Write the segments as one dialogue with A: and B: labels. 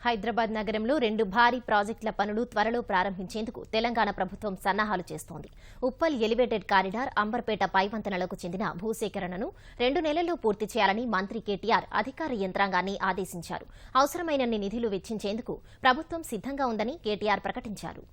A: హైదరాబాద్ నగరంలో 2 భారీ ప్రాజెక్టుల పనులు త్వరలో ప్రారంభించేందుకు తెలంగాణ ప్రభుత్వం సన్నాహాలు చేస్తోంది. ఉప్పల్ ఎలివేటెడ్ కారిడార్, అంబర్పేట పైవంతెనలకు చెందిన భూసేకరణను 2 నెలల్లో పూర్తి చేయాలని మంత్రి కేటీఆర్ అధికార యంత్రాంగాన్ని ఆదేశించారు. అవసరమైనన్ని నిధులు వెచ్చించేందుకు ప్రభుత్వం సిద్ధంగా ఉందని కేటీఆర్ ప్రకటించారు.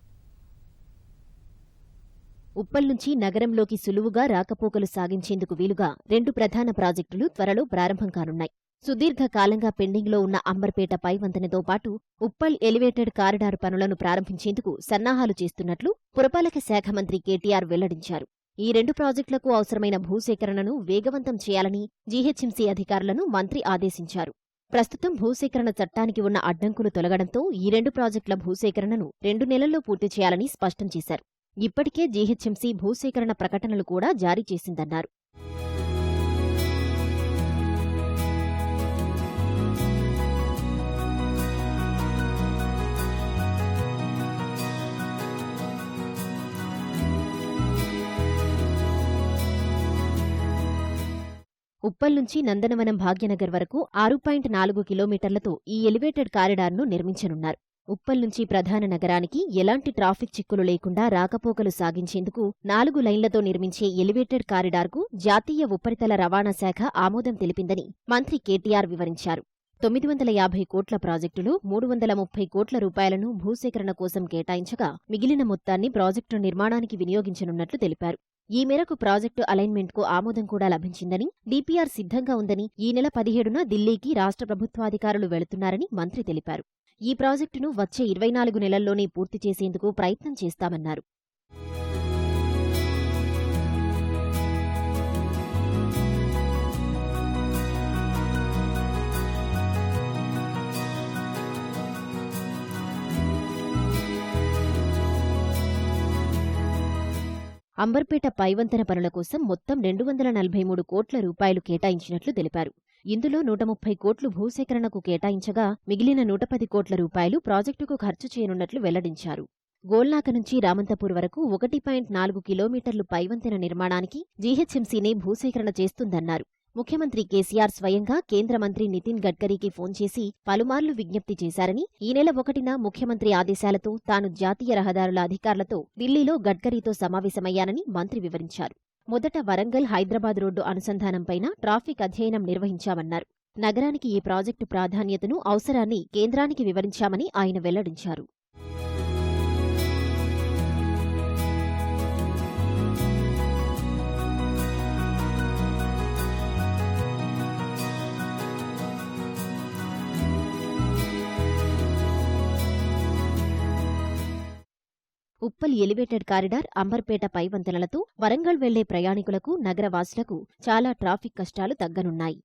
A: ఉప్పల్ నుంచి నగరంలోకి సులువుగా రాకపోకలు సాగించేందుకు వీలుగా 2 ప్రధాన ప్రాజెక్టులు త్వరలో ప్రారంభం కానున్నాయి. సుదీర్ఘకాలంగా పెండింగ్లో ఉన్న అంబర్పేట పైవంతెనతో పాటు ఉప్పల్ ఎలివేటెడ్ కారిడార్ పనులను ప్రారంభించేందుకు సన్నాహాలు చేస్తున్నట్లు పురపాలక శాఖ మంత్రి కేటీఆర్ వెల్లడించారు. ఈ 2 ప్రాజెక్టులకు అవసరమైన భూసేకరణను వేగవంతం చేయాలని జీహెచ్ఎంసీ అధికారులను మంత్రి ఆదేశించారు. ప్రస్తుతం భూసేకరణ చట్టానికి ఉన్న అడ్డంకులు తొలగడంతో ఈ 2 ప్రాజెక్టుల భూసేకరణను 2 నెలల్లో పూర్తి చేయాలని స్పష్టం చేశారు. ఇప్పటికే జీహెచ్ఎంసీ భూసేకరణ ప్రకటనలు కూడా జారీ చేసిందన్నారు. ఉప్పల్ నుంచి నందనవనం భాగ్యనగర్ వరకు 6.4 కిలోమీటర్లతో ఈ ఎలివేటెడ్ కారిడార్ను నిర్మించనున్నారు. ఉప్పల్ నుంచి ప్రధాన నగరానికి ఎలాంటి ట్రాఫిక్ చిక్కులు లేకుండా రాకపోకలు సాగించేందుకు 4 లైన్లతో నిర్మించే ఎలివేటెడ్ కారిడార్కు జాతీయ ఉపరితల రవాణా శాఖ ఆమోదం తెలిపిందని మంత్రి కేటీఆర్ వివరించారు. 950 కోట్ల ప్రాజెక్టులో 330 కోట్ల రూపాయలను భూసేకరణ కోసం కేటాయించగా మిగిలిన మొత్తాన్ని ప్రాజెక్టు నిర్మాణానికి వినియోగించనున్నట్లు తెలిపారు. ఈ మేరకు ప్రాజెక్టు అలైన్మెంట్కు ఆమోదం కూడా లభించిందని, డీపీఆర్ సిద్ధంగా ఉందని, ఈ నెల 17న ఢిల్లీకి రాష్ట్ర ప్రభుత్వాధికారులు వెళుతున్నారని మంత్రి తెలిపారు. ఈ ప్రాజెక్టును వచ్చే 24 నెలల్లోనే పూర్తి చేసేందుకు ప్రయత్నం చేస్తామన్నారు. అంబర్పేట పైవంతెన పనుల కోసం మొత్తం 243 కోట్ల రూపాయలు కేటాయించినట్లు తెలిపారు. ఇందులో 130 కోట్లు భూసేకరణకు కేటాయించగా మిగిలిన 110 కోట్ల రూపాయలు ప్రాజెక్టుకు ఖర్చు చేయనున్నట్లు వెల్లడించారు. గోల్నాక నుంచి రామంతపూర్ వరకు 1.4 కిలోమీటర్లు పైవంతెన నిర్మాణానికి జీహెచ్ఎంసీనే భూసేకరణ చేస్తుందన్నారు. ముఖ్యమంత్రి కేసీఆర్ స్వయంగా కేంద్ర మంత్రి నితిన్ గడ్కరీకి ఫోన్ చేసి పలుమార్లు విజ్ఞప్తి చేశారని, ఈ నెల 1న ముఖ్యమంత్రి ఆదేశాలతో తాను జాతీయ రహదారుల అధికారులతో ఢిల్లీలో గడ్కరీతో సమావేశమయ్యానని మంత్రి వివరించారు. మొదట వరంగల్ హైదరాబాద్ రోడ్డు అనుసంధానంపైన ట్రాఫిక్ అధ్యయనం నిర్వహించామన్నారు. నగరానికి ఈ ప్రాజెక్టు ప్రాధాన్యతను, అవసరాన్ని కేంద్రానికి వివరించామని ఆయన వెల్లడించారు. ఉప్పల్ ఎలివేటెడ్ కారిడార్, అంబర్పేట పైవంతెనలతో వరంగల్ వెళ్లే ప్రయాణికులకు, నగరవాసులకు చాలా ట్రాఫిక్ కష్టాలు తగ్గనున్నాయి.